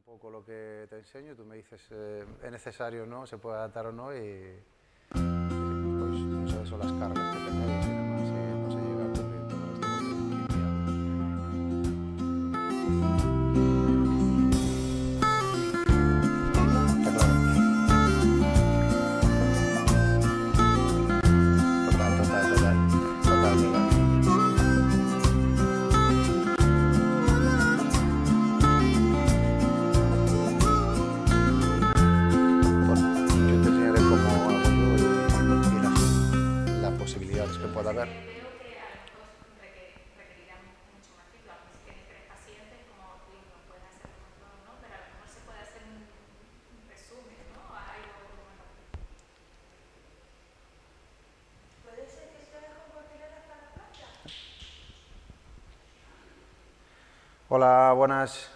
poco lo que te enseño, tú me dices es necesario o no, se puede adaptar o no y pues no sé, son las cargas que tenéis y demás y no se llega a cubrir todo esto porque es inviable. Está claro. Total. Bueno, yo te enseñaré cómo hago yo y las posibilidades que pueda haber. Creo que a lo mejor requerirá mucho más tiempo. Si tienes 3 pacientes, como tú no puedes hacerlo con todo, ¿no? Pero a lo mejor se puede hacer un resumen, ¿no? Algo como... ¿Puede ser que se haga con cualquiera para la playa? Hola, buenas.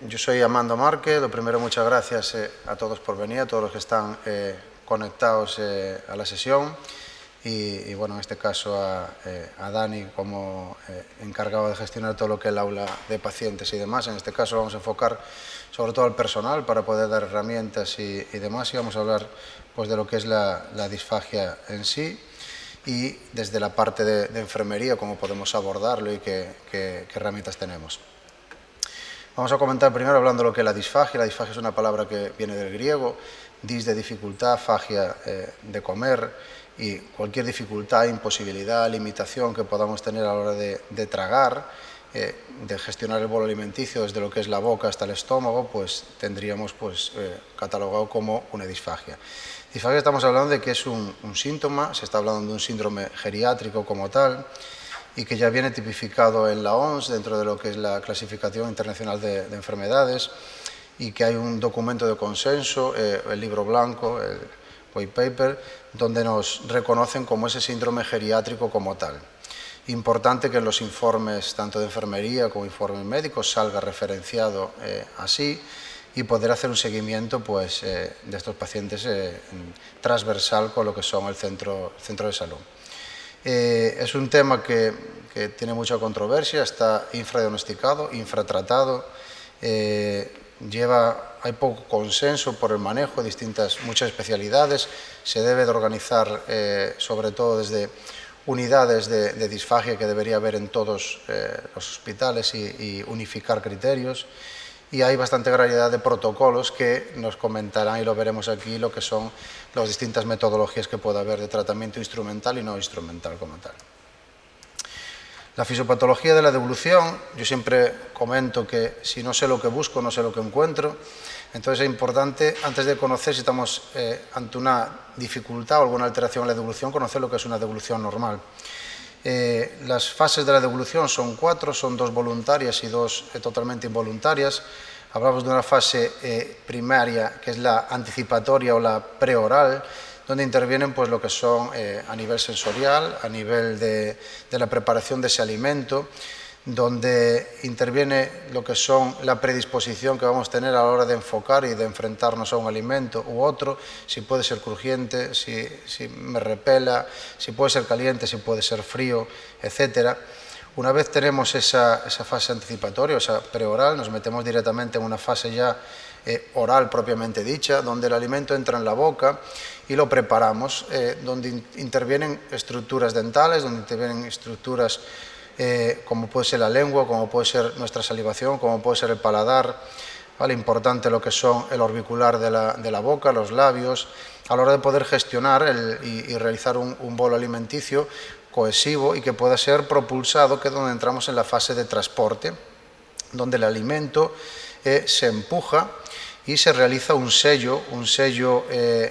Yo soy Armando Márquez. Lo primero, muchas gracias a todos por venir, a todos los que están conectados a la sesión. Y bueno, en este caso a Dani como encargado de gestionar todo lo que es el aula de pacientes y demás. En este caso vamos a enfocar sobre todo al personal para poder dar herramientas y demás. Y vamos a hablar pues, de lo que es la disfagia en sí. Y desde la parte de enfermería, cómo podemos abordarlo y qué herramientas tenemos. Vamos a comentar primero hablando de lo que es la disfagia. La disfagia es una palabra que viene del griego, dis de dificultad, fagia de comer, y cualquier dificultad, imposibilidad, limitación que podamos tener a la hora de tragar, de gestionar el bolo alimenticio desde lo que es la boca hasta el estómago, pues tendríamos pues, catalogado como una disfagia. Disfagia estamos hablando de que es un síntoma, se está hablando de un síndrome geriátrico como tal, y que ya viene tipificado en la OMS dentro de lo que es la clasificación internacional de enfermedades, y que hay un documento de consenso, el libro blanco, el white paper, donde nos reconocen como ese síndrome geriátrico como tal. Importante que en los informes tanto de enfermería como informes médicos salga referenciado así, y poder hacer un seguimiento pues, de estos pacientes transversal con lo que son el centro de salud. Es un tema que tiene mucha controversia, está infradiagnosticado, infratratado, hay poco consenso por el manejo de muchas especialidades, se debe de organizar sobre todo desde unidades de disfagia que debería haber en todos los hospitales y unificar criterios. Y hay bastante variedad de protocolos que nos comentarán, y lo veremos aquí, lo que son las distintas metodologías que puede haber de tratamiento instrumental y no instrumental como tal. La fisiopatología de la devolución, yo siempre comento que si no sé lo que busco, no sé lo que encuentro. Entonces es importante, antes de conocer si estamos ante una dificultad o alguna alteración en la devolución, conocer lo que es una devolución normal. Las fases de la devolución son 4, son 2 voluntarias y 2 totalmente involuntarias. Hablamos de una fase primaria, que es la anticipatoria o la preoral, donde intervienen pues, lo que son a nivel sensorial, a nivel de la preparación de ese alimento, donde interviene lo que son la predisposición que vamos a tener a la hora de enfocar y de enfrentarnos a un alimento u otro, si puede ser crujiente, si me repela, si puede ser caliente, si puede ser frío, etc. Una vez tenemos esa fase anticipatoria, esa preoral, nos metemos directamente en una fase ya oral propiamente dicha, donde el alimento entra en la boca y lo preparamos, donde intervienen estructuras dentales, donde intervienen estructuras como puede ser la lengua, como puede ser nuestra salivación, como puede ser el paladar, ¿vale? Importante lo que son el orbicular de la boca, los labios, a la hora de poder gestionar y realizar un bolo alimenticio cohesivo y que pueda ser propulsado, que es donde entramos en la fase de transporte, donde el alimento se empuja y se realiza un sello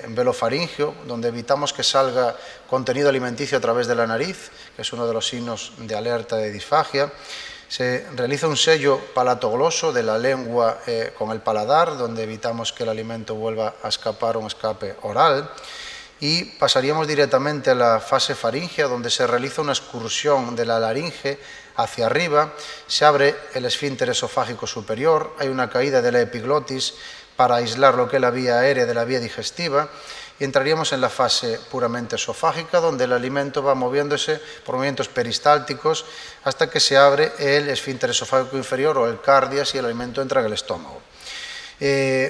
velofaringeo, donde evitamos que salga contenido alimenticio a través de la nariz, que es uno de los signos de alerta de disfagia. Se realiza un sello palatogloso de la lengua con el paladar, donde evitamos que el alimento vuelva a escapar, un escape oral. Y pasaríamos directamente a la fase faríngea, donde se realiza una excursión de la laringe hacia arriba, se abre el esfínter esofágico superior, hay una caída de la epiglotis para aislar lo que es la vía aérea de la vía digestiva, y entraríamos en la fase puramente esofágica, donde el alimento va moviéndose por movimientos peristálticos hasta que se abre el esfínter esofágico inferior o el cardias y el alimento entra en el estómago.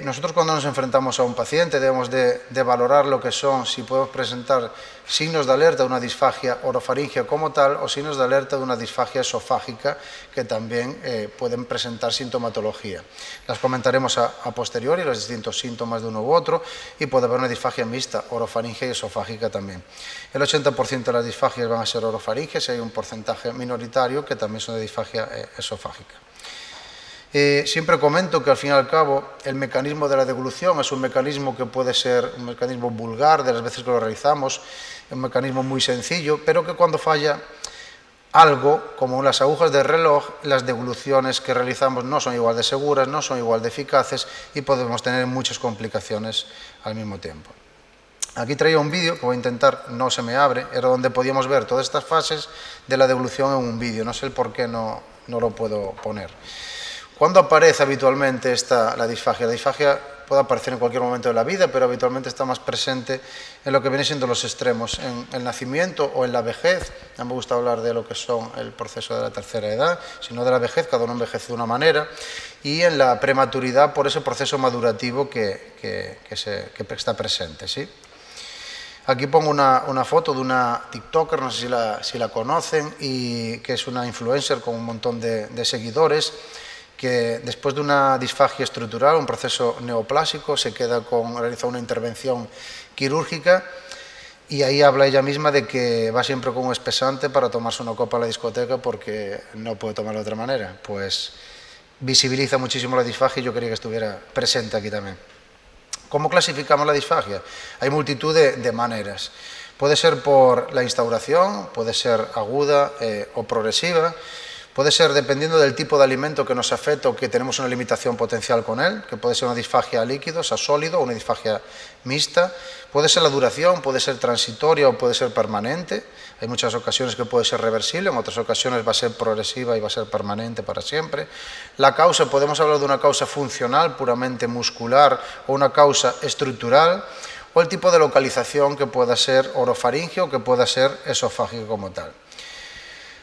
Nosotros cuando nos enfrentamos a un paciente debemos de valorar lo que son, si podemos presentar signos de alerta de una disfagia orofaringia como tal o signos de alerta de una disfagia esofágica que también pueden presentar sintomatología. Las comentaremos a posteriori, los distintos síntomas de uno u otro, y puede haber una disfagia mixta, orofaringia y esofágica también. El 80% de las disfagias van a ser orofaringias y hay un porcentaje minoritario que también son de disfagia esofágica. Siempre comento que al fin y al cabo el mecanismo de la deglución es un mecanismo que puede ser un mecanismo vulgar de las veces que lo realizamos, un mecanismo muy sencillo, pero que cuando falla algo, como las agujas de reloj, las degluciones que realizamos no son igual de seguras, no son igual de eficaces y podemos tener muchas complicaciones al mismo tiempo. Aquí traía un vídeo que voy a intentar, no se me abre, era donde podíamos ver todas estas fases de la deglución en un vídeo, no sé el por qué no lo puedo poner. ¿Cuándo aparece habitualmente la disfagia? La disfagia puede aparecer en cualquier momento de la vida, pero habitualmente está más presente en lo que viene siendo los extremos, en el nacimiento o en la vejez. No me gusta hablar de lo que son el proceso de la tercera edad, sino de la vejez, cada uno envejece de una manera, y en la prematuridad por ese proceso madurativo que está presente, ¿sí? Aquí pongo una foto de una TikToker, no sé si la conocen, y que es una influencer con un montón de seguidores, que después de una disfagia estructural, un proceso neoplásico, se queda realiza una intervención quirúrgica y ahí habla ella misma de que va siempre con un espesante para tomarse una copa a la discoteca porque no puede tomarlo de otra manera. Pues visibiliza muchísimo la disfagia y yo quería que estuviera presente aquí también. ¿Cómo clasificamos la disfagia? Hay multitud de maneras. Puede ser por la instauración, puede ser aguda o progresiva. Puede ser dependiendo del tipo de alimento que nos afecta o que tenemos una limitación potencial con él, que puede ser una disfagia a líquidos, a sólido, o una disfagia mixta. Puede ser la duración, puede ser transitoria o puede ser permanente. Hay muchas ocasiones que puede ser reversible, en otras ocasiones va a ser progresiva y va a ser permanente para siempre. La causa, podemos hablar de una causa funcional, puramente muscular, o una causa estructural, o el tipo de localización que pueda ser orofaringio o que pueda ser esofágico como tal.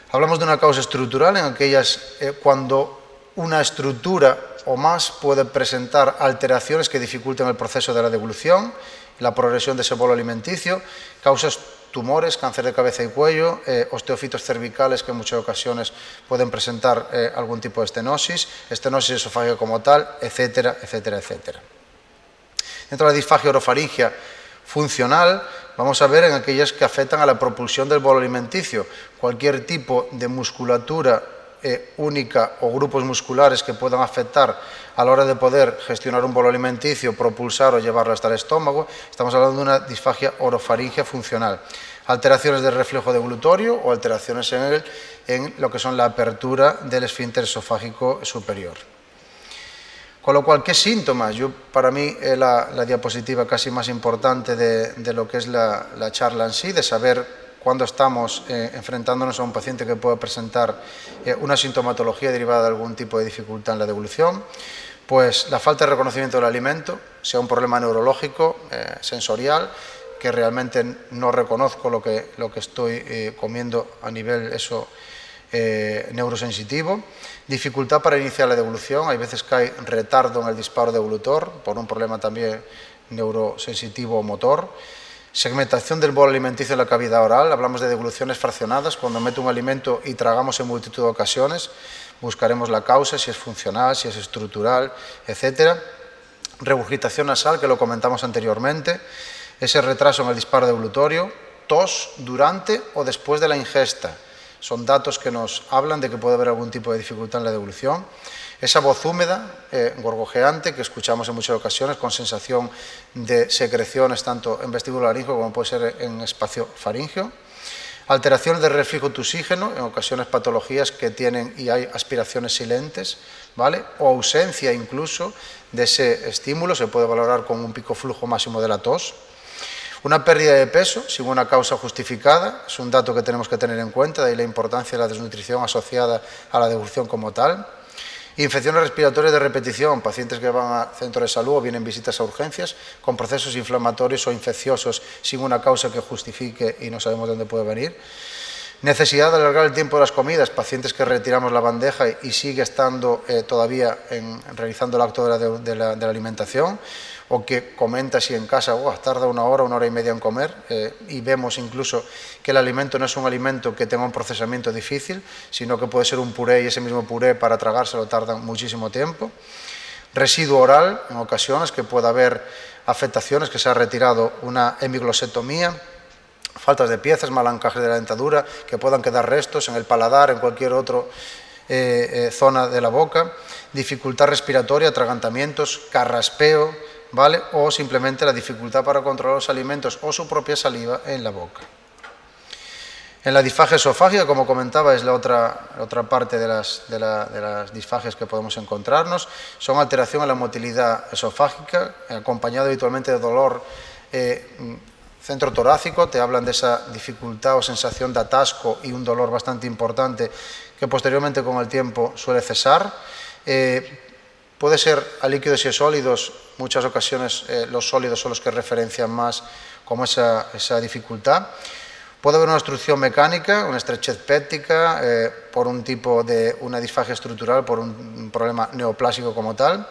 Hablamos de una causa estructural en aquellas cuando una estructura o más puede presentar alteraciones que dificulten el proceso de la deglución, la progresión de ese bolo alimenticio, causas tumores, cáncer de cabeza y cuello, osteofitos cervicales que en muchas ocasiones pueden presentar algún tipo de estenosis esofágica como tal, etcétera, etcétera, etcétera. Dentro de la disfagia orofaringia funcional, vamos a ver en aquellas que afectan a la propulsión del bolo alimenticio, cualquier tipo de musculatura única o grupos musculares que puedan afectar a la hora de poder gestionar un bolo alimenticio, propulsar o llevarlo hasta el estómago. Estamos hablando de una disfagia orofaringia funcional. Alteraciones del reflejo deglutorio o alteraciones en lo que son la apertura del esfínter esofágico superior. Con lo cual, ¿qué síntomas? Para mí la diapositiva casi más importante de lo que es la charla en sí, de saber cuándo estamos enfrentándonos a un paciente que pueda presentar una sintomatología derivada de algún tipo de dificultad en la deglución. Pues la falta de reconocimiento del alimento, sea un problema neurológico, sensorial, que realmente no reconozco lo que estoy comiendo a nivel neurosensitivo. Dificultad para iniciar la deglución, hay veces que hay retardo en el disparo deglutor por un problema también neurosensitivo o motor. Segmentación del bolo alimenticio en la cavidad oral, hablamos de degluciones fraccionadas, cuando meto un alimento y tragamos en multitud de ocasiones, buscaremos la causa, si es funcional, si es estructural, etc. Regurgitación nasal, que lo comentamos anteriormente, ese retraso en el disparo deglutorio, tos durante o después de la ingesta. Son datos que nos hablan de que puede haber algún tipo de dificultad en la deglución. Esa voz húmeda, gorgojeante, que escuchamos en muchas ocasiones con sensación de secreciones tanto en vestíbulo laríngeo como puede ser en espacio faríngeo. Alteraciones del reflujo tusígeno, en ocasiones patologías que tienen y hay aspiraciones silentes, ¿vale? O ausencia incluso de ese estímulo, se puede valorar con un pico flujo máximo de la tos. Una pérdida de peso sin una causa justificada, es un dato que tenemos que tener en cuenta, de ahí la importancia de la desnutrición asociada a la deglución como tal. Infecciones respiratorias de repetición, pacientes que van a centros de salud o vienen visitas a urgencias con procesos inflamatorios o infecciosos sin una causa que justifique y no sabemos dónde puede venir. Necesidad de alargar el tiempo de las comidas, pacientes que retiramos la bandeja y sigue estando todavía realizando el acto de la alimentación, o que comenta si en casa tarda una hora y media en comer, y vemos incluso que el alimento no es un alimento que tenga un procesamiento difícil, sino que puede ser un puré y ese mismo puré para tragárselo tarda muchísimo tiempo. Residuo oral, en ocasiones que puede haber afectaciones, que se ha retirado una hemiglosetomía, faltas de piezas, mal encaje de la dentadura, que puedan quedar restos en el paladar, en cualquier otra zona de la boca, dificultad respiratoria, atragantamientos, carraspeo, ¿vale? O simplemente la dificultad para controlar los alimentos o su propia saliva en la boca. En la disfagia esofágica, como comentaba, es la otra parte de las disfagias que podemos encontrarnos. Son alteración en la motilidad esofágica, acompañado habitualmente de dolor centro torácico. Te hablan de esa dificultad o sensación de atasco y un dolor bastante importante que posteriormente con el tiempo suele cesar. Puede ser a líquidos y a sólidos, muchas ocasiones los sólidos son los que referencian más como esa dificultad. Puede haber una obstrucción mecánica, una estrechez péptica, por un tipo de una disfagia estructural, por un problema neoplásico como tal,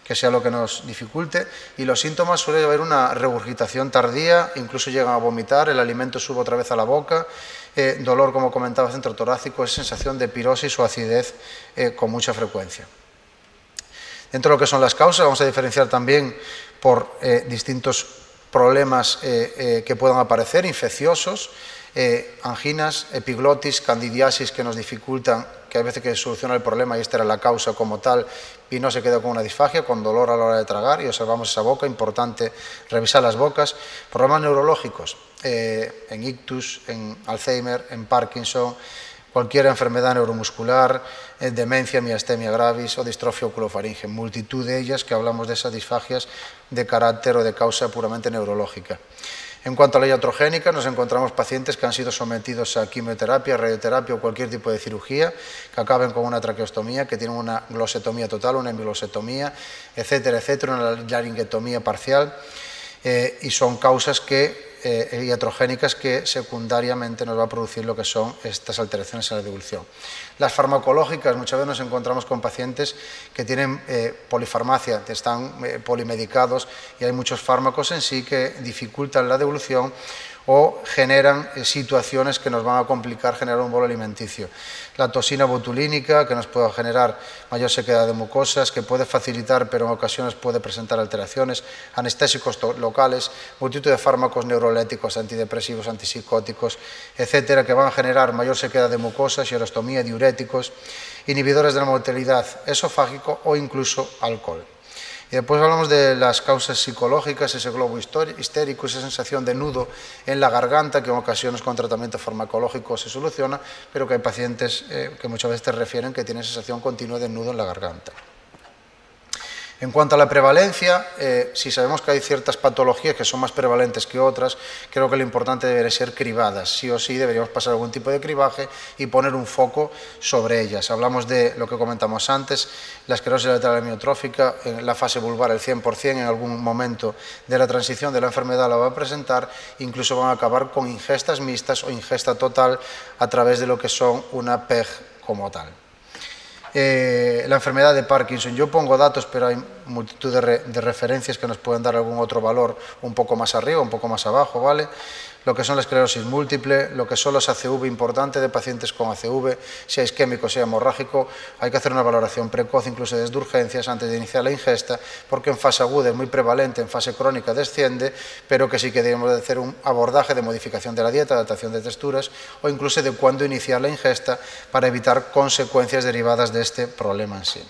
que sea lo que nos dificulte, y los síntomas suele haber una regurgitación tardía, incluso llegan a vomitar, el alimento sube otra vez a la boca, dolor, como comentaba, centro torácico, es sensación de pirosis o acidez con mucha frecuencia. Dentro de lo que son las causas, vamos a diferenciar también por distintos problemas que puedan aparecer, infecciosos, anginas, epiglotis, candidiasis que nos dificultan, que a veces que soluciona el problema y esta era la causa como tal y no se queda con una disfagia, con dolor a la hora de tragar y observamos esa boca, importante revisar las bocas. Problemas neurológicos, en ictus, en Alzheimer, en Parkinson, cualquier enfermedad neuromuscular, demencia, miastemia gravis o distrofia oculofaringe, multitud de ellas que hablamos de esas disfagias de carácter o de causa puramente neurológica. En cuanto a la iatrogénica, nos encontramos pacientes que han sido sometidos a quimioterapia, radioterapia o cualquier tipo de cirugía, que acaben con una traqueostomía, que tienen una glosetomía total, una hemiglosetomía, etcétera, etcétera, una laringotomía parcial, y son causas iatrogénicas que secundariamente nos va a producir lo que son estas alteraciones en la devolución. Las farmacológicas, muchas veces nos encontramos con pacientes que tienen polifarmacia, que están polimedicados y hay muchos fármacos en sí que dificultan la devolución o generan situaciones que nos van a complicar generar un bolo alimenticio. La toxina botulínica, que nos puede generar mayor sequedad de mucosas, que puede facilitar, pero en ocasiones puede presentar alteraciones, anestésicos locales, multitud de fármacos neuroléticos, antidepresivos, antipsicóticos, etcétera, que van a generar mayor sequedad de mucosas, xerostomía, diuréticos, inhibidores de la motilidad esofágico o incluso alcohol. Y después hablamos de las causas psicológicas, ese globo histérico, esa sensación de nudo en la garganta, que en ocasiones con tratamiento farmacológico se soluciona, pero que hay pacientes que muchas veces te refieren que tienen sensación continua de nudo en la garganta. En cuanto a la prevalencia, si sabemos que hay ciertas patologías que son más prevalentes que otras, creo que lo importante debería ser cribadas. Sí o sí deberíamos pasar algún tipo de cribaje y poner un foco sobre ellas. Hablamos de lo que comentamos antes, la esclerosis lateral amiotrófica, en la fase vulvar el 100%, en algún momento de la transición de la enfermedad la va a presentar, incluso van a acabar con ingestas mixtas o ingesta total a través de lo que son una PEG como tal. La enfermedad de Parkinson, yo pongo datos, pero hay multitud de referencias que nos pueden dar algún otro valor un poco más arriba, un poco más abajo, ¿vale? Lo que son la esclerosis múltiple, lo que son los ACV, importante de pacientes con ACV, sea isquémico, sea hemorrágico, hay que hacer una valoración precoz, incluso desde urgencias, antes de iniciar la ingesta, porque en fase aguda es muy prevalente, en fase crónica desciende, pero que sí que debemos de hacer un abordaje de modificación de la dieta, adaptación de texturas, o incluso de cuándo iniciar la ingesta para evitar consecuencias derivadas de este problema en sí.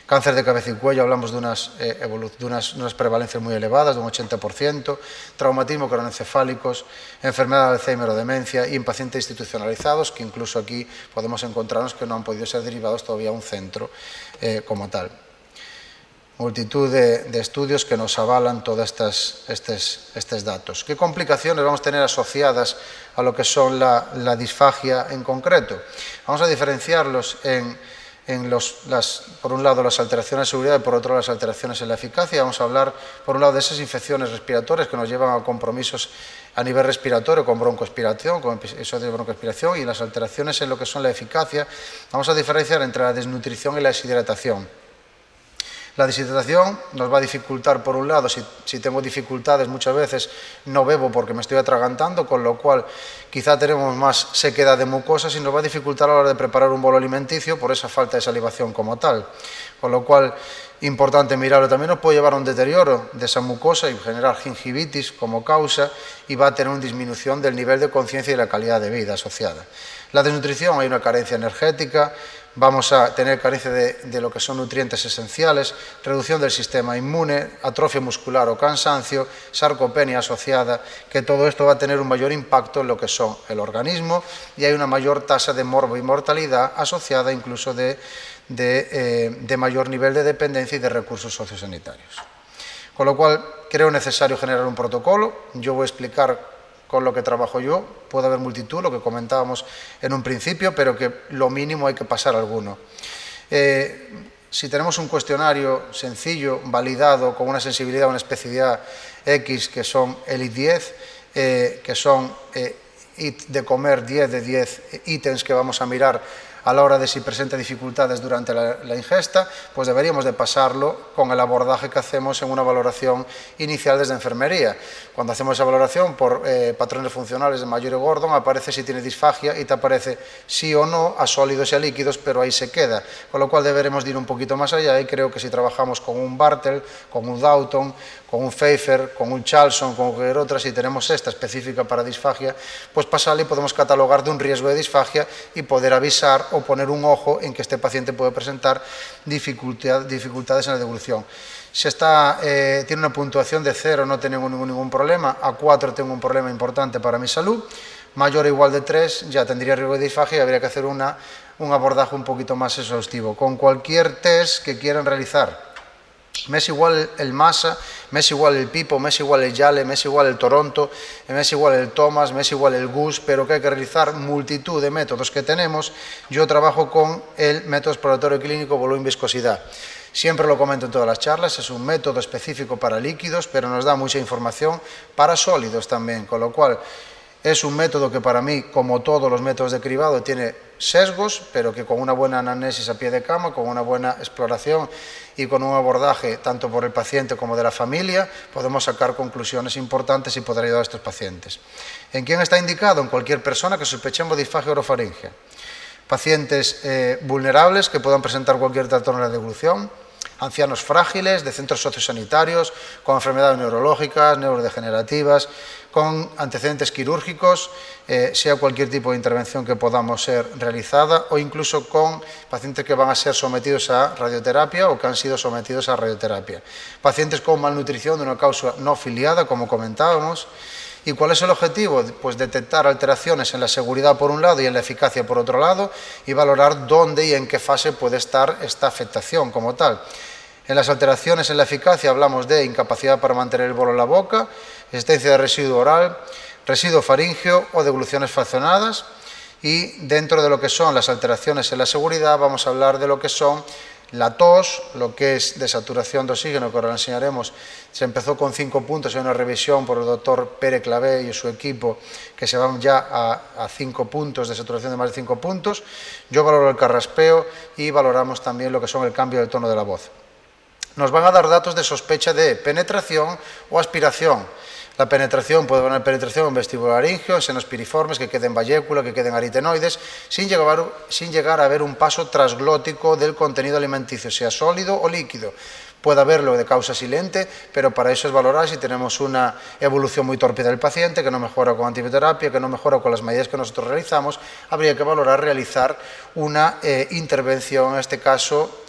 Cáncer de cabeza y cuello, hablamos de unas prevalencias muy elevadas, de un 80%, traumatismo craneoencefálicos, enfermedad de Alzheimer o demencia y en pacientes institucionalizados, que incluso aquí podemos encontrarnos que no han podido ser derivados todavía a un centro como tal. Multitud de estudios que nos avalan todos estos datos. ¿Qué complicaciones vamos a tener asociadas a lo que son la disfagia en concreto? Vamos a diferenciarlos en por un lado las alteraciones de seguridad y por otro las alteraciones en la eficacia. Vamos a hablar por un lado de esas infecciones respiratorias que nos llevan a compromisos a nivel respiratorio con broncoaspiración, con episodios de broncoaspiración, y las alteraciones en lo que son la eficacia. Vamos a diferenciar entre la desnutrición y la deshidratación. La deshidratación nos va a dificultar, por un lado, si tengo dificultades muchas veces no bebo porque me estoy atragantando, con lo cual quizá tenemos más sequedad de mucosas y nos va a dificultar a la hora de preparar un bolo alimenticio por esa falta de salivación como tal. Con lo cual, importante mirarlo, también nos puede llevar a un deterioro de esa mucosa y generar gingivitis como causa, y va a tener una disminución del nivel de conciencia y la calidad de vida asociada. La desnutrición, hay una carencia energética, vamos a tener carencia de lo que son nutrientes esenciales, reducción del sistema inmune, atrofia muscular o cansancio, sarcopenia asociada, que todo esto va a tener un mayor impacto en lo que son el organismo, y hay una mayor tasa de morbo y mortalidad asociada incluso de mayor nivel de dependencia y de recursos sociosanitarios. Con lo cual, creo necesario generar un protocolo. Yo voy a explicar con lo que trabajo yo. Puede haber multitud, lo que comentábamos en un principio, pero que lo mínimo hay que pasar alguno. Si tenemos un cuestionario sencillo, validado, con una sensibilidad, una especificidad X, que son el IT10, que son de comer 10 de 10 ítems que vamos a mirar a la hora de si presenta dificultades durante la ingesta, pues deberíamos de pasarlo con el abordaje que hacemos en una valoración inicial desde enfermería. Cuando hacemos esa valoración por patrones funcionales de Mayer y Gordon, aparece si tiene disfagia y te aparece sí o no a sólidos y a líquidos, pero ahí se queda. Con lo cual deberemos de ir un poquito más allá, y creo que si trabajamos con un Bartel, con un Doughton, con un Pfeiffer, con un Charlson, con cualquier otra, si tenemos esta específica para disfagia, pues pasarle y podemos catalogar de un riesgo de disfagia y poder avisar o poner un ojo en que este paciente puede presentar dificultades en la devolución. Si tiene una puntuación de 0, no tengo ningún problema. A 4 tengo un problema importante para mi salud. Mayor o igual de 3 ya tendría riesgo de disfagia y habría que hacer un abordaje un poquito más exhaustivo. Con cualquier test que quieran realizar, me es igual el Massa, me es igual el Pipo, me es igual el Yale, me es igual el Toronto, me es igual el Thomas, me es igual el Gus, pero que hay que realizar multitud de métodos que tenemos. Yo trabajo con el método exploratorio clínico volumen-viscosidad. Siempre lo comento en todas las charlas, es un método específico para líquidos, pero nos da mucha información para sólidos también, con lo cual es un método que para mí, como todos los métodos de cribado, tiene sesgos, pero que con una buena anamnesis a pie de cama, con una buena exploración y con un abordaje tanto por el paciente como de la familia, podemos sacar conclusiones importantes y poder ayudar a estos pacientes. ¿En quién está indicado? En cualquier persona que sospechemos disfagia orofaringea. Pacientes vulnerables que puedan presentar cualquier trastorno de la devolución, ancianos frágiles de centros sociosanitarios, con enfermedades neurológicas, neurodegenerativas, con antecedentes quirúrgicos, sea cualquier tipo de intervención que podamos ser realizada, o incluso con pacientes que van a ser sometidos a radioterapia o que han sido sometidos a radioterapia. Pacientes con malnutrición de una causa no filiada, como comentábamos. ¿Y cuál es el objetivo? Pues detectar alteraciones en la seguridad por un lado y en la eficacia por otro lado, y valorar dónde y en qué fase puede estar esta afectación como tal. En las alteraciones en la eficacia hablamos de incapacidad para mantener el bolo en la boca, existencia de residuo oral, residuo faríngeo o devoluciones fraccionadas, y dentro de lo que son las alteraciones en la seguridad vamos a hablar de lo que son la tos, lo que es desaturación de oxígeno, que ahora lo enseñaremos. Se empezó con 5 puntos, hay una revisión por el doctor Pere Clavé y su equipo, que se van ya a 5 puntos, de saturación de más de 5 puntos. Yo valoro el carraspeo y valoramos también lo que son el cambio del tono de la voz. Nos van a dar datos de sospecha de penetración o aspiración. La penetración puede haber una penetración en vestibularingeo, en senos piriformes, que queden vallécula, que queden aritenoides, sin llegar a haber un paso transglótico del contenido alimenticio, sea sólido o líquido. Puede haberlo de causa silente, pero para eso es valorar si tenemos una evolución muy tórpida del paciente, que no mejora con antibioterapia, que no mejora con las medidas que nosotros realizamos. Habría que valorar realizar una intervención, en este caso,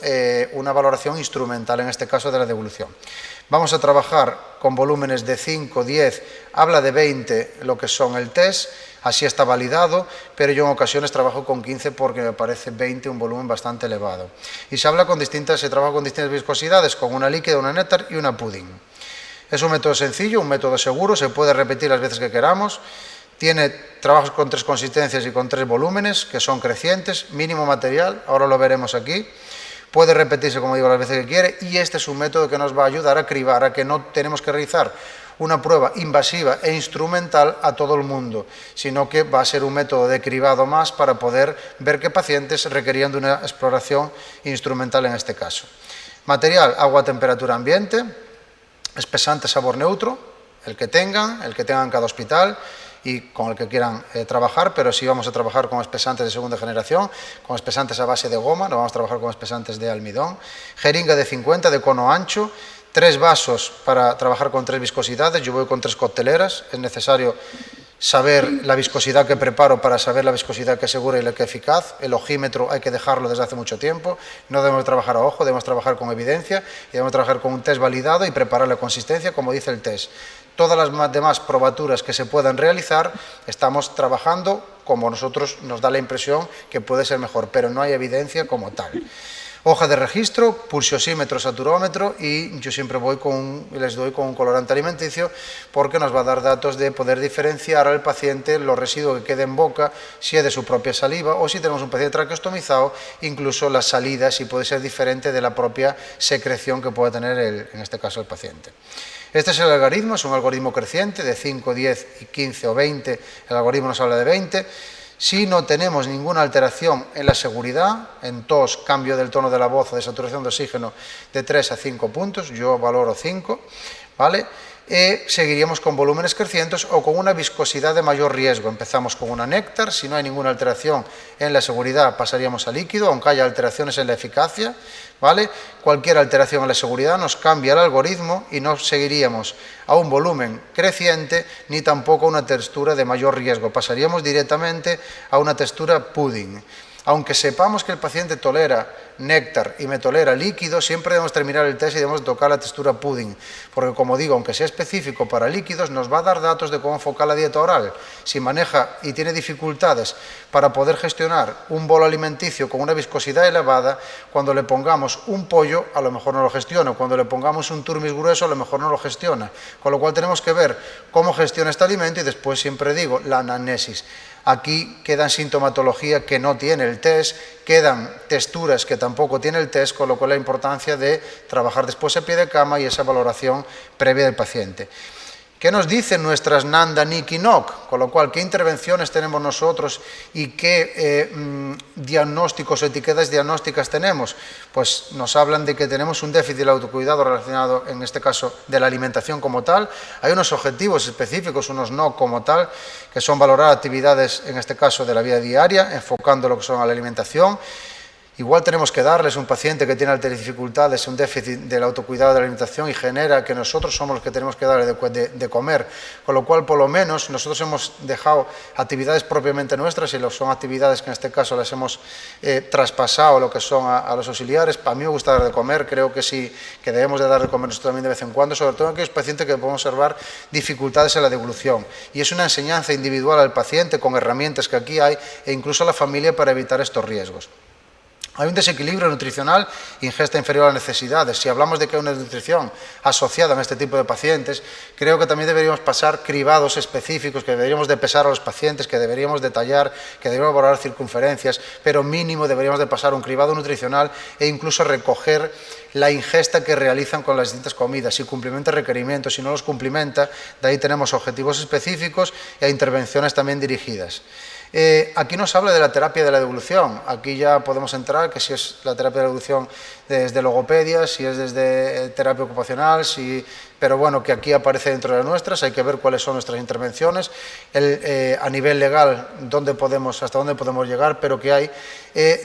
una valoración instrumental, en este caso de la devolución. Vamos a trabajar con volúmenes de 5, 10, habla de 20 lo que son el test, así está validado, pero yo en ocasiones trabajo con 15 porque me parece 20 un volumen bastante elevado. Y se trabaja con distintas viscosidades, con una líquida, una néctar y una pudding. Es un método sencillo, un método seguro, se puede repetir las veces que queramos. Tiene trabajos con 3 consistencias y con 3 volúmenes, que son crecientes, mínimo material, ahora lo veremos aquí. Puede repetirse, como digo, las veces que quiere, y este es un método que nos va a ayudar a cribar, a que no tenemos que realizar una prueba invasiva e instrumental a todo el mundo, sino que va a ser un método de cribado más para poder ver qué pacientes requerían de una exploración instrumental en este caso. Material, agua a temperatura ambiente, espesante sabor neutro, el que tengan en cada hospital y con el que quieran trabajar, pero sí vamos a trabajar con espesantes de segunda generación, con espesantes a base de goma, no vamos a trabajar con espesantes de almidón. Jeringa de 50 de cono ancho, 3 vasos para trabajar con 3 viscosidades, yo voy con 3 cocteleras, es necesario saber la viscosidad que preparo para saber la viscosidad que es segura y la que es eficaz. El ojímetro hay que dejarlo desde hace mucho tiempo, no debemos trabajar a ojo, debemos trabajar con evidencia y debemos trabajar con un test validado y preparar la consistencia como dice el test. Todas las demás probaturas que se puedan realizar, estamos trabajando como nosotros nos da la impresión que puede ser mejor, pero no hay evidencia como tal. Hoja de registro, pulsiosímetro, saturómetro y yo siempre les doy con un colorante alimenticio porque nos va a dar datos de poder diferenciar al paciente los residuos que quede en boca, si es de su propia saliva o si tenemos un paciente traqueostomizado, incluso la salida si puede ser diferente de la propia secreción que pueda tener en este caso el paciente. Este es el algoritmo, es un algoritmo creciente de 5, 10, 15 o 20, el algoritmo nos habla de 20. Si no tenemos ninguna alteración en la seguridad, en tos, cambio del tono de la voz o de saturación de oxígeno de 3 a 5 puntos, yo valoro 5, ¿vale? Seguiríamos con volúmenes crecientes o con una viscosidad de mayor riesgo. Empezamos con una néctar, si no hay ninguna alteración en la seguridad pasaríamos a líquido, aunque haya alteraciones en la eficacia, ¿vale? Cualquier alteración en la seguridad nos cambia el algoritmo y no seguiríamos a un volumen creciente ni tampoco a una textura de mayor riesgo, pasaríamos directamente a una textura pudding. Aunque sepamos que el paciente tolera néctar y me tolera líquido, siempre debemos terminar el test y debemos tocar la textura pudding, porque como digo, aunque sea específico para líquidos, nos va a dar datos de cómo enfocar la dieta oral. Si maneja y tiene dificultades para poder gestionar un bolo alimenticio con una viscosidad elevada, cuando le pongamos un pollo, a lo mejor no lo gestiona, cuando le pongamos un turmis grueso, a lo mejor no lo gestiona, con lo cual tenemos que ver cómo gestiona este alimento y después siempre digo, la anamnesis. Aquí quedan sintomatología que no tiene el test, quedan texturas que tampoco tiene el test, con lo cual la importancia de trabajar después a pie de cama y esa valoración previa del paciente. ¿Qué nos dicen nuestras Nanda, Nick y NOC? Con lo cual, ¿qué intervenciones tenemos nosotros y qué diagnósticos o etiquetas diagnósticas tenemos? Pues nos hablan de que tenemos un déficit del autocuidado relacionado, en este caso, de la alimentación como tal. Hay unos objetivos específicos, unos NOC como tal, que son valorar actividades, en este caso, de la vida diaria, enfocando lo que son a la alimentación. Igual tenemos que darles a un paciente que tiene altas dificultades, un déficit del autocuidado de la alimentación y genera que nosotros somos los que tenemos que darle de comer, con lo cual por lo menos nosotros hemos dejado actividades propiamente nuestras y son actividades que en este caso las hemos traspasado lo que son a los auxiliares. Para mí me gusta dar de comer, creo que sí, que debemos de dar de comer nosotros también de vez en cuando, sobre todo en aquellos pacientes que podemos observar dificultades en la devolución. Y es una enseñanza individual al paciente con herramientas que aquí hay e incluso a la familia para evitar estos riesgos. Hay un desequilibrio nutricional, ingesta inferior a las necesidades. Si hablamos de que hay una nutrición asociada en este tipo de pacientes, creo que también deberíamos pasar cribados específicos, que deberíamos de pesar a los pacientes, que deberíamos detallar, que deberíamos valorar circunferencias, pero mínimo deberíamos de pasar un cribado nutricional e incluso recoger la ingesta que realizan con las distintas comidas. Si cumplimenta requerimientos, si no los cumplimenta, de ahí tenemos objetivos específicos e intervenciones también dirigidas. Aquí nos habla de la terapia de la devolución. Aquí ya podemos entrar que si es la terapia de la devolución desde logopedia, si es desde terapia ocupacional, pero bueno, que aquí aparece dentro de las nuestras, hay que ver cuáles son nuestras intervenciones, a nivel legal hasta dónde podemos llegar, pero que hay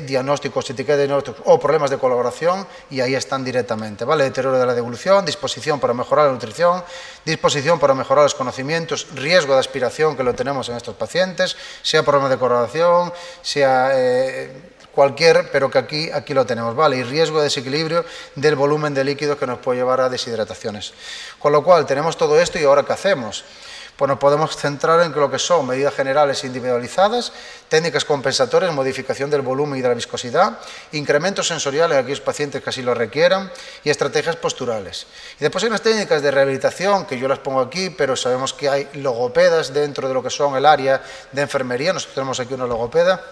diagnósticos, etiquetas de diagnósticos o problemas de colaboración y ahí están directamente, ¿vale? Deterioro de la devolución, disposición para mejorar la nutrición, disposición para mejorar los conocimientos, riesgo de aspiración que lo tenemos en estos pacientes, sea problema de colaboración, sea cualquier, pero que aquí lo tenemos, ¿vale? Y riesgo de desequilibrio del volumen de líquidos que nos puede llevar a deshidrataciones. Con lo cual, tenemos todo esto y ahora ¿qué hacemos? Pues nos podemos centrar en lo que son medidas generales individualizadas, técnicas compensatorias, modificación del volumen y de la viscosidad, incremento sensorial en aquellos pacientes que así lo requieran y estrategias posturales. Y después hay unas técnicas de rehabilitación que yo las pongo aquí, pero sabemos que hay logopedas dentro de lo que son el área de enfermería. Nosotros tenemos aquí una logopeda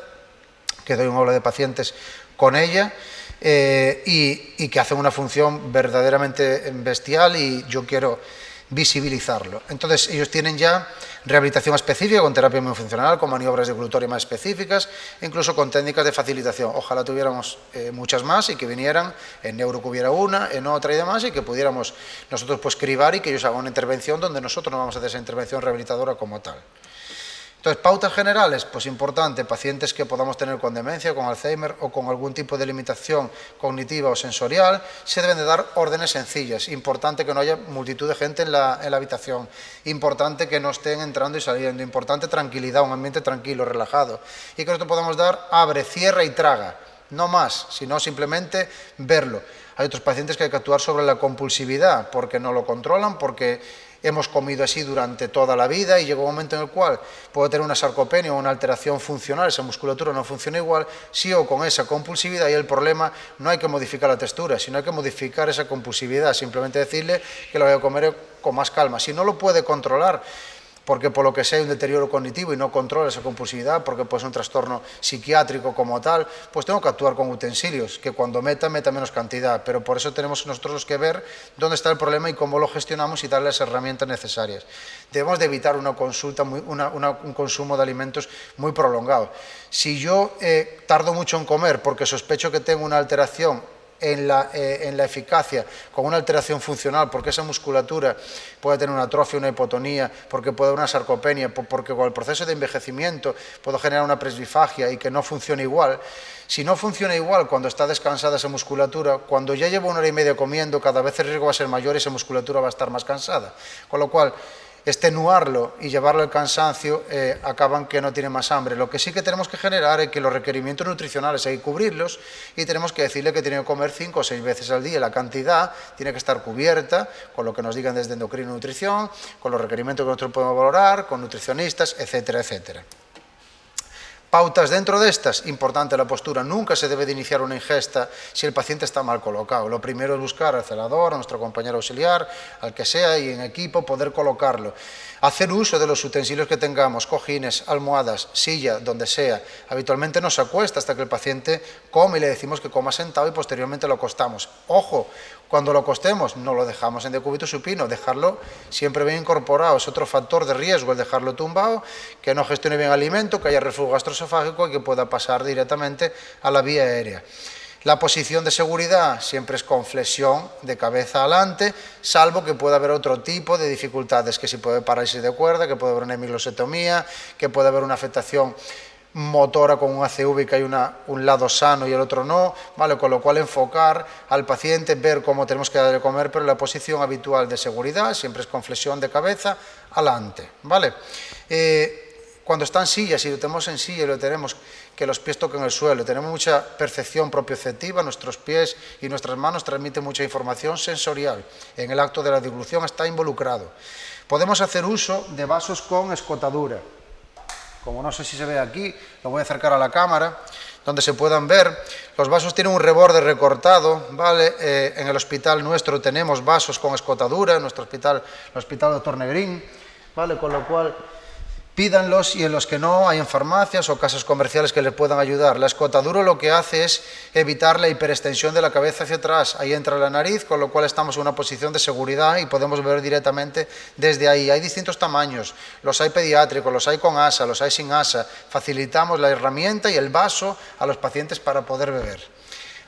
que doy un aula de pacientes con ella y que hace una función verdaderamente bestial y yo quiero visibilizarlo. Entonces, ellos tienen ya rehabilitación específica con terapia miofuncional, con maniobras de glutorio más específicas, e incluso con técnicas de facilitación. Ojalá tuviéramos muchas más y que vinieran, en neuro que hubiera una, en otra y demás, y que pudiéramos nosotros pues cribar y que ellos hagan una intervención donde nosotros no vamos a hacer esa intervención rehabilitadora como tal. Entonces, pautas generales, pues importante, pacientes que podamos tener con demencia, con Alzheimer o con algún tipo de limitación cognitiva o sensorial, se deben de dar órdenes sencillas. Importante que no haya multitud de gente en la habitación, importante que no estén entrando y saliendo, importante tranquilidad, un ambiente tranquilo, relajado, y que nosotros podamos dar abre, cierra y traga, no más, sino simplemente verlo. Hay otros pacientes que hay que actuar sobre la compulsividad, porque no lo controlan, porque hemos comido así durante toda la vida y llega un momento en el cual puede tener una sarcopenia o una alteración funcional, esa musculatura no funciona igual, sí o con esa compulsividad, y el problema no hay que modificar la textura, sino hay que modificar esa compulsividad, simplemente decirle que lo vaya a comer con más calma. Si no lo puede controlar, porque por lo que sea hay un deterioro cognitivo y no controla esa compulsividad, porque puede ser un trastorno psiquiátrico como tal, pues tengo que actuar con utensilios, que cuando meta menos cantidad, pero por eso tenemos nosotros que ver dónde está el problema y cómo lo gestionamos y darle las herramientas necesarias. Debemos de evitar una consulta, un consumo de alimentos muy prolongado. Si yo tardo mucho en comer porque sospecho que tengo una alteración en la eficacia, con una alteración funcional, porque esa musculatura puede tener una atrofia, una hipotonía, porque puede haber una sarcopenia, porque con el proceso de envejecimiento puedo generar una presbifagia y que no funcione igual. Si no funciona igual cuando está descansada esa musculatura, cuando ya llevo 1 hora y media comiendo, cada vez el riesgo va a ser mayor y esa musculatura va a estar más cansada. Con lo cual, extenuarlo y llevarlo al cansancio acaban que no tiene más hambre. Lo que sí que tenemos que generar es que los requerimientos nutricionales hay que cubrirlos y tenemos que decirle que tiene que comer 5 o 6 veces al día. La cantidad tiene que estar cubierta con lo que nos digan desde endocrino y nutrición, con los requerimientos que nosotros podemos valorar, con nutricionistas, etcétera, etcétera. Pautas dentro de estas, importante la postura, nunca se debe de iniciar una ingesta si el paciente está mal colocado. Lo primero es buscar al celador, a nuestro compañero auxiliar, al que sea y en equipo poder colocarlo. Hacer uso de los utensilios que tengamos, cojines, almohadas, silla, donde sea. Habitualmente no se acuesta hasta que el paciente come y le decimos que coma sentado y posteriormente lo acostamos. Ojo, cuando lo acostemos no lo dejamos en decúbito supino, dejarlo siempre bien incorporado. Es otro factor de riesgo el dejarlo tumbado, que no gestione bien el alimento, que haya reflujo gastroesofágico y que pueda pasar directamente a la vía aérea. La posición de seguridad siempre es con flexión de cabeza adelante, salvo que pueda haber otro tipo de dificultades, que si puede haber parálisis de cuerda, que puede haber una hemiglosectomía, que puede haber una afectación motora con un ACV, que hay un lado sano y el otro no, ¿vale? Con lo cual enfocar al paciente, ver cómo tenemos que darle de comer, pero la posición habitual de seguridad siempre es con flexión de cabeza adelante, ¿vale? Cuando está en silla, si lo tenemos en silla y lo tenemos que los pies toquen el suelo, tenemos mucha percepción propioceptiva, nuestros pies y nuestras manos transmiten mucha información sensorial, en el acto de la deglución está involucrado. Podemos hacer uso de vasos con escotadura, como no sé si se ve aquí, lo voy a acercar a la cámara, donde se puedan ver, los vasos tienen un reborde recortado, ¿vale? En el hospital nuestro tenemos vasos con escotadura, en nuestro hospital, el Hospital Dr. Negrín, ¿vale? Con lo cual pídanlos, y en los que no hay en farmacias o casas comerciales que les puedan ayudar. La escotadura lo que hace es evitar la hiperextensión de la cabeza hacia atrás, ahí entra la nariz, con lo cual estamos en una posición de seguridad y podemos ver directamente desde ahí. Hay distintos tamaños, los hay pediátricos, los hay con asa, los hay sin asa. Facilitamos la herramienta y el vaso a los pacientes para poder beber.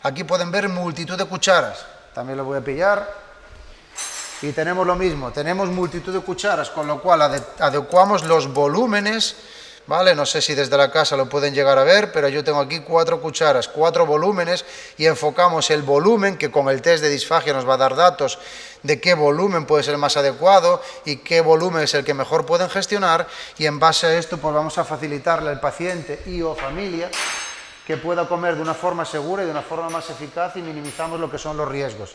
Aquí pueden ver multitud de cucharas, también lo voy a pillar. Y tenemos lo mismo, tenemos multitud de cucharas, con lo cual adecuamos los volúmenes, ¿vale? No sé si desde la casa lo pueden llegar a ver, pero yo tengo aquí 4 cucharas, 4 volúmenes, y enfocamos el volumen, que con el test de disfagia nos va a dar datos de qué volumen puede ser más adecuado y qué volumen es el que mejor pueden gestionar, y en base a esto pues vamos a facilitarle al paciente y o familia que pueda comer de una forma segura y de una forma más eficaz, y minimizamos lo que son los riesgos.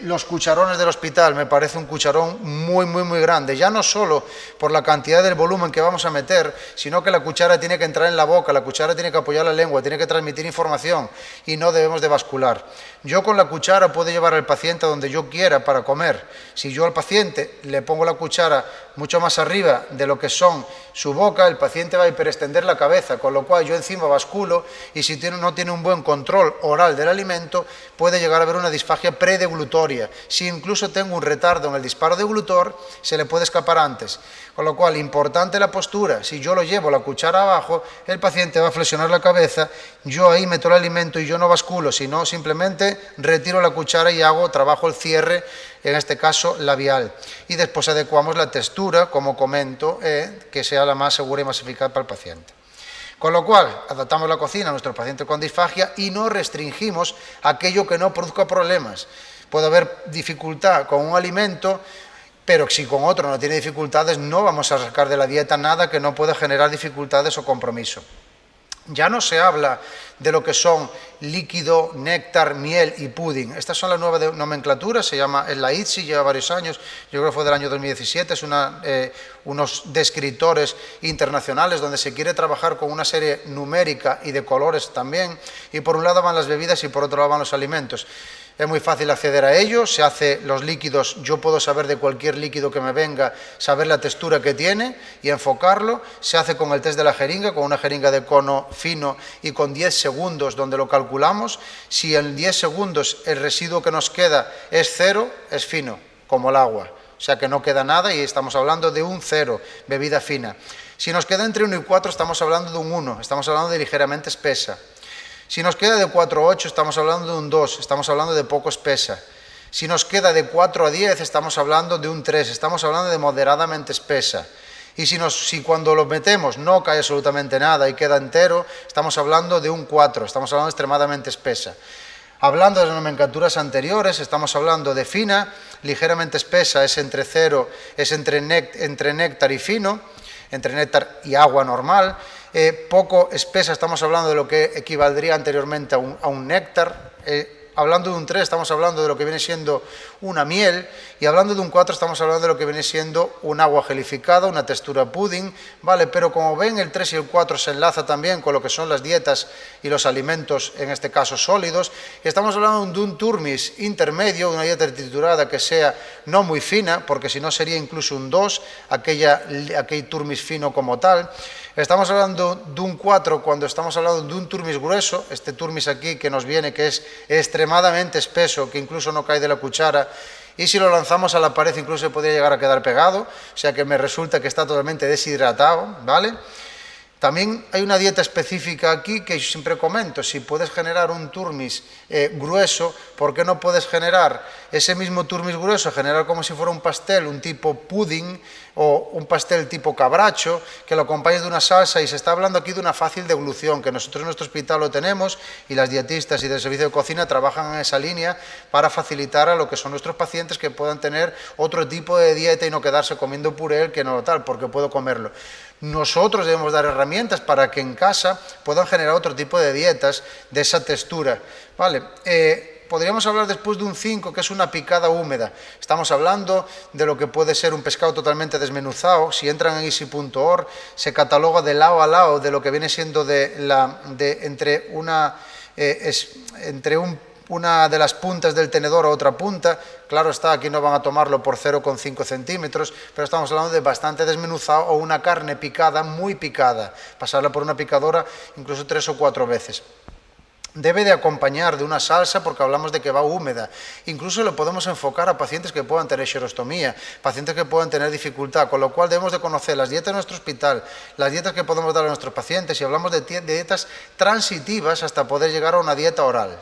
Los cucharones del hospital, me parece un cucharón muy, muy, muy grande, ya no solo por la cantidad del volumen que vamos a meter, sino que la cuchara tiene que entrar en la boca, la cuchara tiene que apoyar la lengua, tiene que transmitir información y no debemos de bascular. Yo con la cuchara puedo llevar al paciente a donde yo quiera para comer. Si yo al paciente le pongo la cuchara mucho más arriba de lo que son su boca, el paciente va a hiperextender la cabeza, con lo cual yo encima basculo y si no tiene un buen control oral del alimento, puede llegar a haber una disfagia predeglutoria. Si incluso tengo un retardo en el disparo deglutor, se le puede escapar antes. Con lo cual, importante la postura. Si yo lo llevo la cuchara abajo, el paciente va a flexionar la cabeza, yo ahí meto el alimento y yo no basculo, sino simplemente retiro la cuchara y trabajo el cierre, en este caso labial. Y después adecuamos la textura, como comento, que sea la más segura y más eficaz para el paciente. Con lo cual, adaptamos la cocina a nuestro paciente con disfagia y no restringimos aquello que no produzca problemas. Puede haber dificultad con un alimento, pero si con otro no tiene dificultades, no vamos a sacar de la dieta nada que no pueda generar dificultades o compromiso. Ya no se habla de lo que son líquido, néctar, miel y pudding. Estas son las nuevas nomenclaturas, es la ITSI, lleva varios años, yo creo que fue del año 2017, es unos descriptores internacionales donde se quiere trabajar con una serie numérica y de colores también, y por un lado van las bebidas y por otro lado van los alimentos. Es muy fácil acceder a ello, se hace los líquidos, yo puedo saber de cualquier líquido que me venga, saber la textura que tiene y enfocarlo, se hace con el test de la jeringa, con una jeringa de cono fino y con 10 segundos donde lo calculamos. Si en 10 segundos el residuo que nos queda es 0, es fino, como el agua, o sea que no queda nada y estamos hablando de un 0, bebida fina. Si nos queda entre 1 y 4 estamos hablando de un 1, estamos hablando de ligeramente espesa. Si nos queda de 4 a 8, estamos hablando de un 2, estamos hablando de poco espesa. Si nos queda de 4 a 10, estamos hablando de un 3, estamos hablando de moderadamente espesa. Y si cuando lo metemos no cae absolutamente nada y queda entero, estamos hablando de un 4, estamos hablando de extremadamente espesa. Hablando de las nomenclaturas anteriores, estamos hablando de fina, ligeramente espesa es entre 0, es entre néctar y fino, entre néctar y agua normal. Poco espesa, estamos hablando de lo que equivaldría anteriormente a un néctar. Hablando de un 3 estamos hablando de lo que viene siendo una miel, y hablando de un 4 estamos hablando de lo que viene siendo un agua gelificada, una textura pudding, ¿vale? Pero como ven, el 3 y el 4 se enlaza también con lo que son las dietas y los alimentos, en este caso sólidos, y estamos hablando de un turmis intermedio, una dieta triturada que sea no muy fina, porque si no sería incluso un 2, aquel turmis fino como tal. Estamos hablando de un 4 cuando estamos hablando de un turmis grueso, este turmis aquí que nos viene, que es extremadamente espeso, que incluso no cae de la cuchara, y si lo lanzamos a la pared incluso podría llegar a quedar pegado, o sea que me resulta que está totalmente deshidratado, ¿vale? También hay una dieta específica aquí que yo siempre comento: si puedes generar un turmis grueso, ¿por qué no puedes generar ese mismo turmis grueso, generar como si fuera un pastel, un tipo pudding o un pastel tipo cabracho, que lo acompañes de una salsa? Y se está hablando aquí de una fácil deglución, que nosotros en nuestro hospital lo tenemos y las dietistas y del servicio de cocina trabajan en esa línea para facilitar a lo que son nuestros pacientes que puedan tener otro tipo de dieta y no quedarse comiendo puré que no tal, porque puedo comerlo. Nosotros debemos dar herramientas para que en casa puedan generar otro tipo de dietas de esa textura, ¿vale? Podríamos hablar después de un 5, que es una picada húmeda. Estamos hablando de lo que puede ser un pescado totalmente desmenuzado. Si entran en easy.org, se cataloga de lado a lado de lo que viene siendo entre una de las puntas del tenedor a otra punta. Claro está, aquí no van a tomarlo por 0,5 centímetros, pero estamos hablando de bastante desmenuzado o una carne picada, muy picada, pasarla por una picadora incluso 3 o 4 veces. Debe de acompañar de una salsa porque hablamos de que va húmeda. Incluso lo podemos enfocar a pacientes que puedan tener xerostomía, pacientes que puedan tener dificultad, con lo cual debemos de conocer las dietas de nuestro hospital, las dietas que podemos dar a nuestros pacientes, y hablamos de dietas transitivas hasta poder llegar a una dieta oral.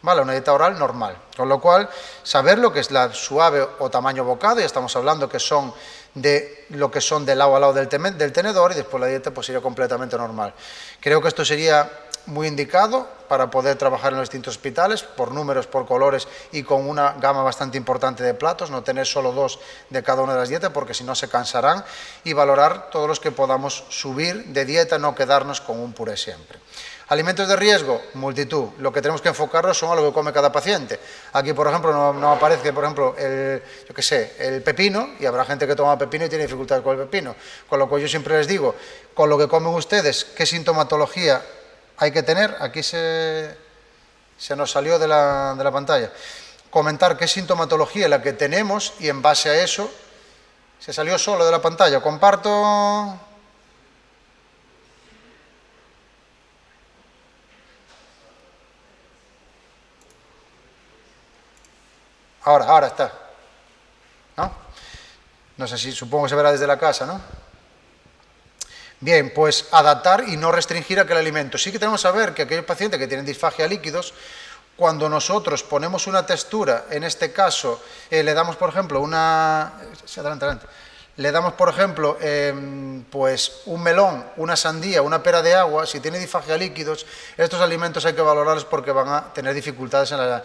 Vale, una dieta oral normal, con lo cual saber lo que es la suave o tamaño bocado, ya estamos hablando que son de lo que son de lado a lado del tenedor, y después la dieta pues sería completamente normal. Creo que esto sería muy indicado para poder trabajar en los distintos hospitales, por números, por colores y con una gama bastante importante de platos, no tener solo 2 de cada una de las dietas porque si no se cansarán, y valorar todos los que podamos subir de dieta, no quedarnos con un puré siempre. Alimentos de riesgo, multitud. Lo que tenemos que enfocarnos son a lo que come cada paciente. Aquí, por ejemplo, no aparece, por ejemplo, el pepino, y habrá gente que toma pepino y tiene dificultades con el pepino. Con lo cual yo siempre les digo, con lo que comen ustedes, ¿qué sintomatología hay que tener? Aquí se nos salió de la pantalla. Comentar qué sintomatología es la que tenemos y en base a eso, se salió solo de la pantalla. Comparto. Ahora está. ¿No? No sé si, supongo que se verá desde la casa, ¿no? Bien, pues adaptar y no restringir aquel alimento. Sí que tenemos que saber que aquellos pacientes que tienen disfagia a líquidos, cuando nosotros ponemos una textura, en este caso, le damos, por ejemplo, le damos, por ejemplo, pues un melón, una sandía, una pera de agua, si tiene disfagia a líquidos, estos alimentos hay que valorarlos porque van a tener dificultades en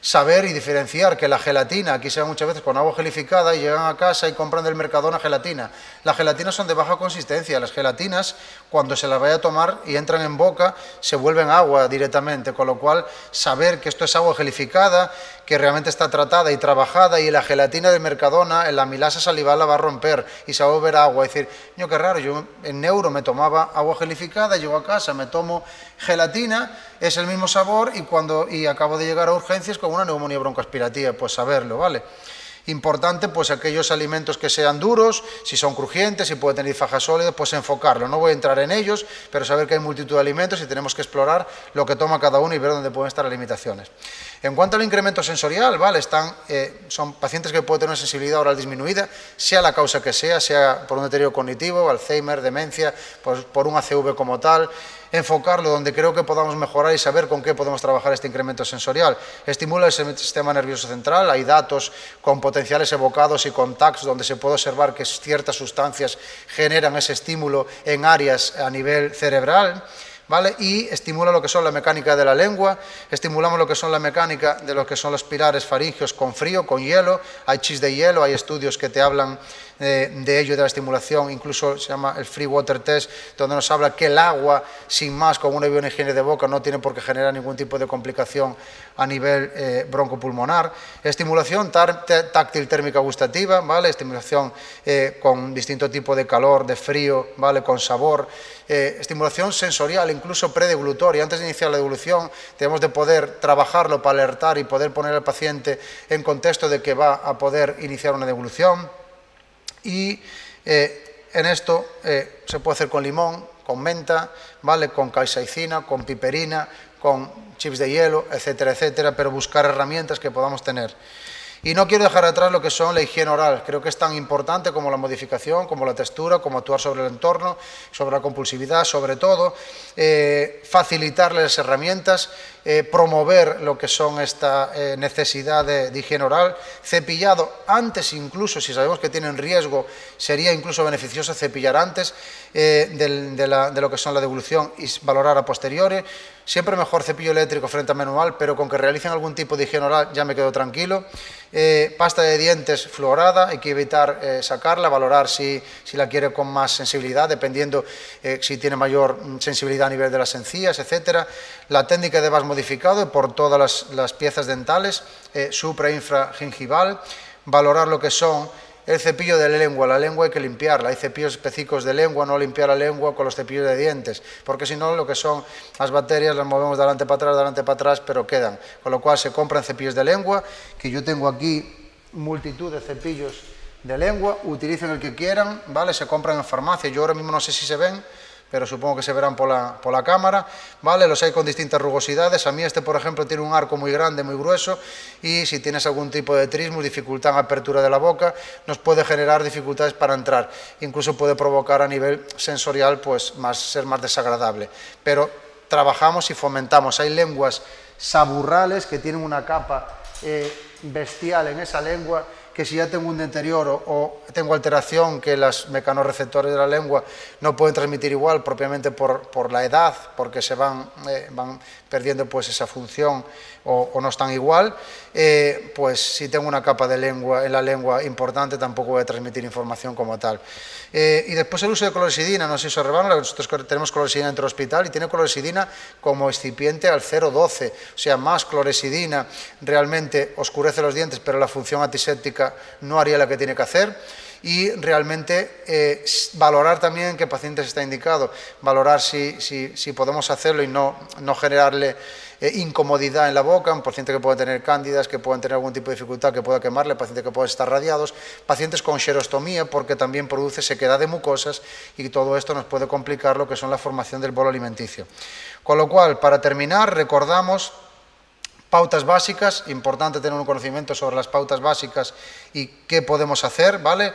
saber y diferenciar que la gelatina, aquí se ve muchas veces con agua gelificada y llegan a casa y compran del Mercadona gelatina. Las gelatinas son de baja consistencia, las gelatinas cuando se las vaya a tomar y entran en boca se vuelven agua directamente, con lo cual saber que esto es agua gelificada, que realmente está tratada y trabajada y la gelatina del Mercadona, en la amilasa salival la va a romper y se va a volver agua. Es decir, qué raro, yo en Neuro me tomaba agua gelificada, llego a casa, me tomo gelatina, es el mismo sabor y acabo de llegar a urgencias con una neumonía broncoaspirativa, pues saberlo, ¿vale? Importante, pues aquellos alimentos que sean duros, si son crujientes, si pueden tener disfagia sólida, pues enfocarlo. No voy a entrar en ellos, pero saber que hay multitud de alimentos y tenemos que explorar lo que toma cada uno y ver dónde pueden estar las limitaciones. En cuanto al incremento sensorial, ¿vale? Son pacientes que pueden tener una sensibilidad oral disminuida, sea la causa que sea por un deterioro cognitivo, Alzheimer, demencia, por un ACV como tal. Enfocarlo donde creo que podamos mejorar y saber con qué podemos trabajar este incremento sensorial. Estimula el sistema nervioso central, hay datos con potenciales evocados y con TACs donde se puede observar que ciertas sustancias generan ese estímulo en áreas a nivel cerebral, ¿vale? Y estimula lo que son la mecánica de la lengua, estimulamos lo que son la mecánica de lo que son los pilares faringeos con frío, con hielo, hay chis de hielo, hay estudios que te hablan de ello, de la estimulación, incluso se llama el Free Water Test, donde nos habla que el agua, sin más, con una buena higiene de boca, no tiene por qué generar ningún tipo de complicación a nivel broncopulmonar. Estimulación táctil térmica gustativa, ¿vale? Estimulación con distinto tipo de calor, de frío, ¿vale? Con sabor. Estimulación sensorial, incluso predeglutoria. Antes de iniciar la devolución, tenemos de poder trabajarlo para alertar y poder poner al paciente en contexto de que va a poder iniciar una devolución. Y en esto se puede hacer con limón, con menta, ¿vale? Con capsaicina, con piperina, con chips de hielo, etcétera, etcétera, pero buscar herramientas que podamos tener. Y no quiero dejar atrás lo que son la higiene oral. Creo que es tan importante como la modificación, como la textura, como actuar sobre el entorno, sobre la compulsividad, sobre todo, facilitarles las herramientas, promover lo que son esta necesidad de higiene oral, cepillado antes incluso, si sabemos que tienen riesgo, sería incluso beneficioso cepillar antes de lo que son la devolución y valorar a posteriori. Siempre mejor cepillo eléctrico frente a manual, pero con que realicen algún tipo de higiene oral ya me quedo tranquilo. Pasta de dientes fluorada, hay que evitar sacarla, valorar si la quiere con más sensibilidad, dependiendo si tiene mayor sensibilidad a nivel de las encías, etcétera. La técnica de VAS modificado por todas las piezas dentales, supra e infragingival, valorar lo que son el cepillo de la lengua hay que limpiarla, hay cepillos específicos de lengua, no limpiar la lengua con los cepillos de dientes, porque si no lo que son las bacterias las movemos de adelante para atrás, pero quedan, con lo cual se compran cepillos de lengua, que yo tengo aquí multitud de cepillos de lengua, utilicen el que quieran, ¿vale? Se compran en farmacia, yo ahora mismo no sé si se ven, pero supongo que se verán por la cámara, ¿vale? Los hay con distintas rugosidades. A mí por ejemplo, tiene un arco muy grande, muy grueso, y si tienes algún tipo de trismus, dificultad en apertura de la boca, nos puede generar dificultades para entrar. Incluso puede provocar a nivel sensorial, pues, ser más desagradable. Pero trabajamos y fomentamos. Hay lenguas saburrales que tienen una capa bestial en esa lengua que si ya tengo un deterioro o tengo alteración, que los mecanorreceptores de la lengua no pueden transmitir igual, propiamente por la edad, porque se van perdiendo pues esa función o no están igual, pues si tengo una capa de lengua en la lengua importante, tampoco voy a transmitir información como tal. Y después el uso de clorexidina, no sé si os recuerdan, nosotros tenemos clorexidina dentro del hospital y tiene clorexidina como excipiente al 0,12, o sea, más clorexidina realmente oscurece los dientes, pero la función antiséptica no haría la que tiene que hacer. Y realmente valorar también qué pacientes está indicado, valorar si podemos hacerlo y no generarle incomodidad en la boca, un paciente que puede tener cándidas, que pueden tener algún tipo de dificultad, que pueda quemarle, pacientes que pueden estar radiados, pacientes con xerostomía, porque también produce sequedad de mucosas y todo esto nos puede complicar lo que son la formación del bolo alimenticio. Con lo cual, para terminar, recordamos pautas básicas, importante tener un conocimiento sobre las pautas básicas y qué podemos hacer, ¿vale?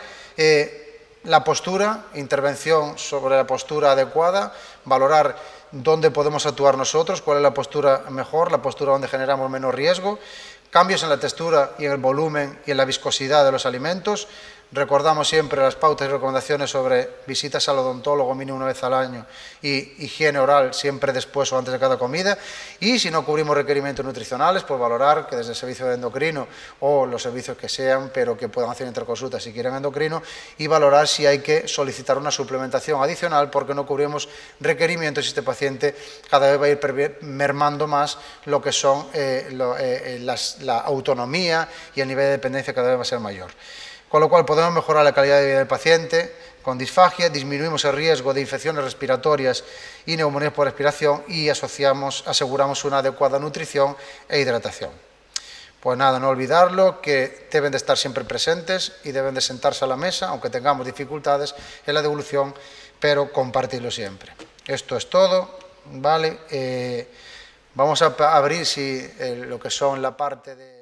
La postura, intervención sobre la postura adecuada, valorar dónde podemos actuar nosotros, cuál es la postura mejor, la postura donde generamos menos riesgo, cambios en la textura y en el volumen y en la viscosidad de los alimentos. Recordamos siempre las pautas y recomendaciones sobre visitas al odontólogo mínimo una vez al año y higiene oral siempre después o antes de cada comida. Y si no cubrimos requerimientos nutricionales, pues valorar que desde el servicio de endocrino o los servicios que sean, pero que puedan hacer interconsultas si quieren endocrino, y valorar si hay que solicitar una suplementación adicional porque no cubrimos requerimientos y este paciente cada vez va a ir mermando más lo que son la autonomía y el nivel de dependencia cada vez va a ser mayor. Con lo cual podemos mejorar la calidad de vida del paciente con disfagia, disminuimos el riesgo de infecciones respiratorias y neumonías por respiración y aseguramos una adecuada nutrición e hidratación. Pues nada, no olvidarlo, que deben de estar siempre presentes y deben de sentarse a la mesa, aunque tengamos dificultades en la devolución, pero compartirlo siempre. Esto es todo, ¿vale? Vamos a abrir lo que son la parte de...